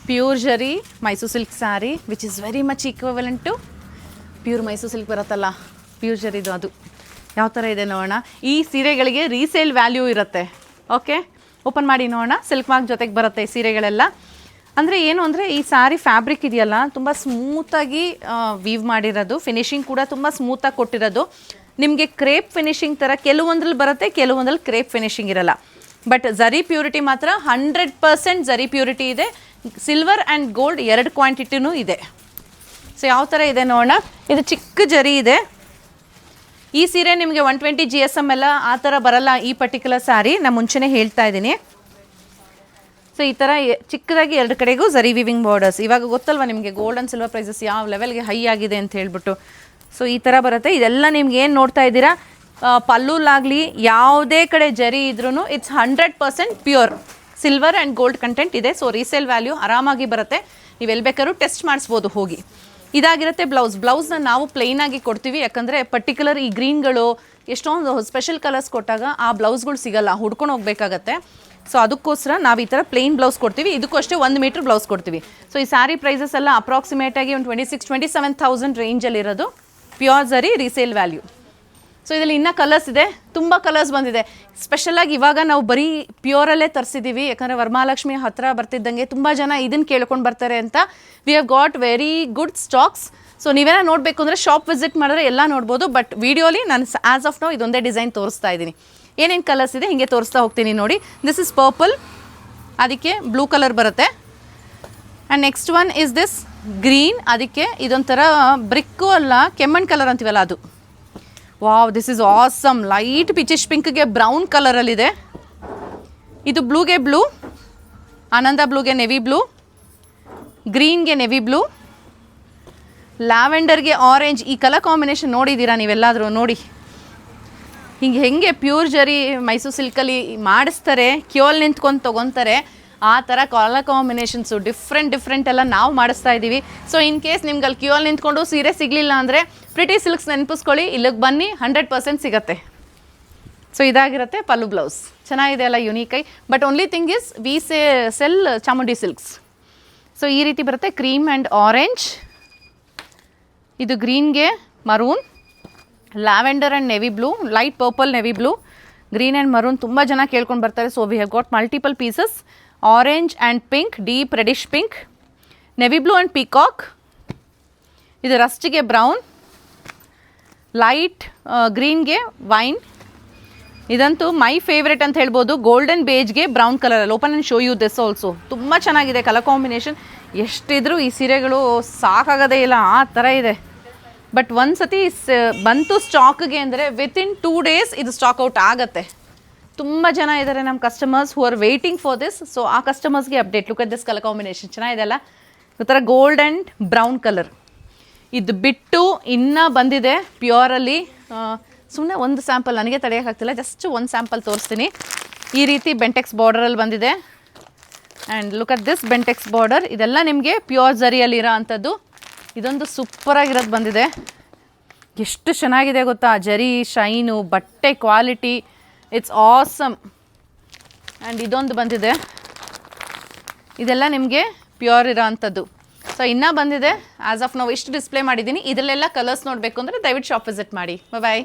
Pure zari Mysore silk sari which is very much equivalent to pure Mysore silk ಬರುತ್ತಲ್ಲ, pure ಜರಿದು ಅದು ಯಾವ ಥರ ಇದೆ ನೋಡೋಣ. ಈ ಸೀರೆಗಳಿಗೆ ರೀಸೇಲ್ ವ್ಯಾಲ್ಯೂ ಇರುತ್ತೆ. ಓಕೆ, ಓಪನ್ ಮಾಡಿ ನೋಡೋಣ. ಸಿಲ್ಕ್ ಮಾರ್ಕ್ ಜೊತೆಗೆ ಬರುತ್ತೆ ಈ ಸೀರೆಗಳೆಲ್ಲ. ಅಂದರೆ ಏನು ಅಂದರೆ ಈ ಸ್ಯಾರಿ ಫ್ಯಾಬ್ರಿಕ್ ಇದೆಯಲ್ಲ ತುಂಬ ಸ್ಮೂತಾಗಿ ವೀವ್ ಮಾಡಿರೋದು, ಫಿನಿಶಿಂಗ್ ಕೂಡ ತುಂಬ ಸ್ಮೂತಾಗಿ ಕೊಟ್ಟಿರೋದು. ನಿಮಗೆ ಕ್ರೇಪ್ ಫಿನಿಶಿಂಗ್ ಥರ ಕೆಲವೊಂದ್ರಲ್ಲಿ ಬರುತ್ತೆ, ಕೆಲವೊಂದ್ರಲ್ಲಿ ಕ್ರೇಪ್ ಫಿನಿಶಿಂಗ್ ಇರಲ್ಲ. ಬಟ್ ಝರಿ ಪ್ಯೂರಿಟಿ ಮಾತ್ರ 100% ಝರಿ ಪ್ಯೂರಿಟಿ ಇದೆ. ಸಿಲ್ವರ್ ಆ್ಯಂಡ್ ಗೋಲ್ಡ್ 2 ಕ್ವಾಂಟಿಟಿನೂ ಇದೆ. ಸೊ ಯಾವ ಥರ ಇದೆ ನೋಡೋಣ. ಇದು ಚಿಕ್ಕ ಜರಿ ಇದೆ. ಈ ಸೀರೆ ನಿಮಗೆ 120 GSM ಎಲ್ಲ ಆ ಥರ ಬರಲ್ಲ. ಈ ಪರ್ಟಿಕ್ಯುಲರ್ ಸ್ಯಾರಿ ನಾನು ಮುಂಚೆನೇ ಹೇಳ್ತಾ ಇದ್ದೀನಿ. ಸೊ ಈ ಥರ ಚಿಕ್ಕದಾಗಿ 2 ಕಡೆಗೂ ಝರಿ ವಿವಿಂಗ್ ಬಾರ್ಡರ್ಸ್. ಇವಾಗ ಗೊತ್ತಲ್ವ ನಿಮಗೆ ಗೋಲ್ಡ್ ಆ್ಯಂಡ್ ಸಿಲ್ವರ್ ಪ್ರೈಸಸ್ ಯಾವ ಲೆವೆಲ್ಗೆ ಹೈ ಆಗಿದೆ ಅಂತ ಹೇಳ್ಬಿಟ್ಟು. ಸೊ ಈ ಥರ ಬರುತ್ತೆ. ಇದೆಲ್ಲ ನಿಮ್ಗೆ ಏನು ನೋಡ್ತಾ ಇದ್ದೀರಾ, ಪಲ್ಲುಲಾಗಲಿ ಯಾವುದೇ ಕಡೆ ಜರಿ ಇದ್ರೂ it's 100% pure silver and gold content ಇದೆ. ಸೊ ರೀಸೇಲ್ ವ್ಯಾಲ್ಯೂ ಆರಾಮಾಗಿ ಬರುತ್ತೆ. ನೀವು ಎಲ್ಲಿ ಬೇಕಾದ್ರೂ ಟೆಸ್ಟ್ ಮಾಡಿಸ್ಬೋದು ಹೋಗಿ. ಇದಾಗಿರುತ್ತೆ ಬ್ಲೌಸ್ನ ನಾವು ಪ್ಲೈನಾಗಿ ಕೊಡ್ತೀವಿ. ಯಾಕಂದರೆ ಪರ್ಟಿಕ್ಯುಲರ್ ಈ ಗ್ರೀನ್ಗಳು ಎಷ್ಟೊಂದು ಸ್ಪೆಷಲ್ ಕಲರ್ಸ್ ಕೊಟ್ಟಾಗ ಆ ಬ್ಲೌಸ್ಗಳು ಸಿಗಲ್ಲ, ಹುಡ್ಕೊಂಡು ಹೋಗಬೇಕಾಗತ್ತೆ. ಸೊ ಅದಕ್ಕೋಸ್ಕರ ನಾವು ಈ ಥರ ಪ್ಲೇನ್ ಬ್ಲೌಸ್ ಕೊಡ್ತೀವಿ. ಇದಕ್ಕೂ ಅಷ್ಟೇ 1 ಮೀಟ್ರ್ ಬ್ಲೌಸ್ ಕೊಡ್ತೀವಿ. ಸೊ ಈ ಸ್ಯಾರಿ ಪ್ರೈಸಸ್ ಎಲ್ಲ ಅಪ್ರಾಕ್ಸಿಮೇಟಾಗಿ ಒಂದು 26,000-27,000 ರೇಂಜಲ್ಲಿರೋದು. ಪ್ಯೂರ್ ಝರಿ ರೀಸೇಲ್ ವ್ಯಾಲ್ಯೂ. ಸೊ ಇದರಲ್ಲಿ ಇನ್ನೂ ಕಲರ್ಸ್ ಇದೆ, ತುಂಬ ಕಲರ್ಸ್ ಬಂದಿದೆ. ಸ್ಪೆಷಲಾಗಿ ಇವಾಗ ನಾವು ಬರೀ ಪ್ಯೂರಲ್ಲೇ ತರಿಸಿದ್ದೀವಿ. ಯಾಕಂದರೆ ವರಮಹಾಲಕ್ಷ್ಮಿ ಹತ್ತಿರ ಬರ್ತಿದ್ದಂಗೆ ತುಂಬ ಜನ ಇದನ್ನು ಕೇಳ್ಕೊಂಡು ಬರ್ತಾರೆ ಅಂತ. V have got very good stocks. So ನೀವೇನ ನೋಡಬೇಕು ಅಂದರೆ ಶಾಪ್ ವಿಸಿಟ್ ಮಾಡಿದ್ರೆ ಎಲ್ಲ ನೋಡ್ಬೋದು. ಬಟ್ ವಿಡಿಯೋಲಿ ನಾನು ಆ್ಯಸ್ ಆಫ್ ನೌ ಇದೊಂದೇ ಡಿಸೈನ್ ತೋರಿಸ್ತಾ ಇದ್ದೀನಿ. ಏನೇನು ಕಲರ್ಸ್ ಇದೆ ಹೀಗೆ ತೋರಿಸ್ತಾ ಹೋಗ್ತೀನಿ ನೋಡಿ. ದಿಸ್ ಇಸ್ ಪರ್ಪಲ್, ಅದಕ್ಕೆ ಬ್ಲೂ ಕಲರ್ ಬರುತ್ತೆ. And next one is this green, ಅದಕ್ಕೆ ಇದೊಂಥರ ಬ್ರಿಕ್ಕು ಅಲ್ಲ ಕೆಮ್ಮಣ್ಣು ಕಲರ್ ಅಂತೀವಲ್ಲ ಅದು. Wow, this is awesome. Light peachish ಪಿಂಕ್ಗೆ ಬ್ರೌನ್ ಕಲರಲ್ಲಿದೆ. ಇದು ಬ್ಲೂಗೆ ಬ್ಲೂ, ಆನಂದ ಬ್ಲೂಗೆ ನೆವಿ ಬ್ಲೂ, ಗ್ರೀನ್ಗೆ ನೆವಿ ಬ್ಲೂ, ಲ್ಯಾವೆಂಡರ್ಗೆ ಆರೆಂಜ್. ಈ ಕಲರ್ ಕಾಂಬಿನೇಷನ್ ನೋಡಿದ್ದೀರಾ ನೀವೆಲ್ಲಾದರೂ ನೋಡಿ. ಹಿಂಗೆ ಹೆಂಗೆ ಪ್ಯೂರ್ ಜರಿ ಮೈಸೂರು ಸಿಲ್ಕಲ್ಲಿ ಮಾಡಿಸ್ತಾರೆ, ಕ್ಯೋಲ್ ನಿಂತ್ಕೊಂಡು ತೊಗೊತಾರೆ, ಆ ಥರ ಕಲರ್ ಕಾಂಬಿನೇಷನ್ಸು ಡಿಫ್ರೆಂಟ್ ಎಲ್ಲ ನಾವು ಮಾಡಿಸ್ತಾ ಇದ್ದೀವಿ. ಸೊ ಇನ್ ಕೇಸ್ ನಿಮ್ಗೆ ಅಲ್ಲಿ ಕ್ಯೂಲ್ ನಿಂತ್ಕೊಂಡು ಸೀರೆ ಸಿಗಲಿಲ್ಲ ಅಂದರೆ ಪ್ರಿಟಿ ಸಿಲ್ಕ್ಸ್ ನೆನಪಿಸ್ಕೊಳ್ಳಿ, ಇಲ್ಲಿಗೆ ಬನ್ನಿ, 100% ಸಿಗುತ್ತೆ. ಸೊ ಇದಾಗಿರುತ್ತೆ ಪಲ್ಲು ಬ್ಲೌಸ್. ಚೆನ್ನಾಗಿದೆ ಅಲ್ಲ, ಯುನೀಕೈ. But only thing is we sell Chamundi silks. So ಈ ರೀತಿ ಬರುತ್ತೆ, ಕ್ರೀಮ್ ಆ್ಯಂಡ್ ಆರೆಂಜ್, ಇದು ಗ್ರೀನ್ಗೆ maroon, lavender and navy blue, light purple navy blue, green and maroon ತುಂಬ ಜನ ಕೇಳ್ಕೊಂಡು ಬರ್ತಾರೆ. So we have got multiple pieces. Orange and pink, deep reddish pink, navy blue and peacock, ಇದು ರಸ್ಟಿಗೆ brown, light ಗ್ರೀನ್ಗೆ wine, ಇದಂತೂ my favourite ಅಂತ ಹೇಳ್ಬೋದು, ಗೋಲ್ಡನ್ ಬೇಜ್ಗೆ ಬ್ರೌನ್ ಕಲರಲ್ಲಿ. Open and show you this also. ತುಂಬ ಚೆನ್ನಾಗಿದೆ ಕಲರ್ ಕಾಂಬಿನೇಷನ್. ಎಷ್ಟಿದ್ರೂ ಈ ಸೀರೆಗಳು ಸಾಕಾಗೋದೇ ಇಲ್ಲ, ಆ ಥರ ಇದೆ. ಬಟ್ ಒಂದು ಸತಿ ಬಂತು ಸ್ಟಾಕ್ಗೆ ಅಂದರೆ ವಿತಿನ್ 2 days ಇದು ಸ್ಟಾಕ್ ಔಟ್ ಆಗುತ್ತೆ. ತುಂಬ ಜನ ಇದ್ದಾರೆ ನಮ್ಮ customers who are waiting for this. So ಆ ಕಸ್ಟಮರ್ಸ್ಗೆ update. Look at this colour combination ಚೆನ್ನಾಗಿದೆ ಅಲ್ಲ, ಈ ಥರ ಗೋಲ್ಡ್ ಆ್ಯಂಡ್ ಬ್ರೌನ್ ಕಲರ್. ಇದು ಬಿಟ್ಟು ಇನ್ನೂ ಬಂದಿದೆ ಪ್ಯೂರಲ್ಲಿ. ಸುಮ್ಮನೆ ಒಂದು ಸ್ಯಾಂಪಲ್ ನನಗೆ ತಡೆಯೋಕ್ಕಾಗ್ತಿಲ್ಲ, ಜಸ್ಟ್ ಒಂದು ಸ್ಯಾಂಪಲ್ ತೋರಿಸ್ತೀನಿ. ಈ ರೀತಿ ಬೆಂಟೆಕ್ಸ್ ಬಾರ್ಡರಲ್ಲಿ ಬಂದಿದೆ. And look at this Bentex border. ಇದೆಲ್ಲ ನಿಮಗೆ ಪ್ಯೂರ್ ಝರಿಯಲ್ಲಿರೋ ಅಂಥದ್ದು. ಇದೊಂದು ಸೂಪರಾಗಿರೋದು ಬಂದಿದೆ. ಎಷ್ಟು ಚೆನ್ನಾಗಿದೆ ಗೊತ್ತಾ, ಜರಿ ಶೈನು, ಬಟ್ಟೆ ಕ್ವಾಲಿಟಿ, ಇಟ್ಸ್ ಆಸಮ್. ಆ್ಯಂಡ್ ಇದೊಂದು ಬಂದಿದೆ, ಇದೆಲ್ಲ ನಿಮಗೆ ಪ್ಯೂರ್ ಇರೋ ಅಂಥದ್ದು. ಸೊ ಇನ್ನೂ ಬಂದಿದೆ. ಆ್ಯಸ್ ಆಫ್ ನಾವು ಇಷ್ಟು ಡಿಸ್ಪ್ಲೇ ಮಾಡಿದ್ದೀನಿ. ಇದರಲ್ಲೆಲ್ಲ ಕಲರ್ಸ್ ನೋಡಬೇಕು ಅಂದರೆ ದಯವಿಟ್ಟು ಶಾಪ್ ವಿಸಿಟ್ ಮಾಡಿ. ಬಾಯ್.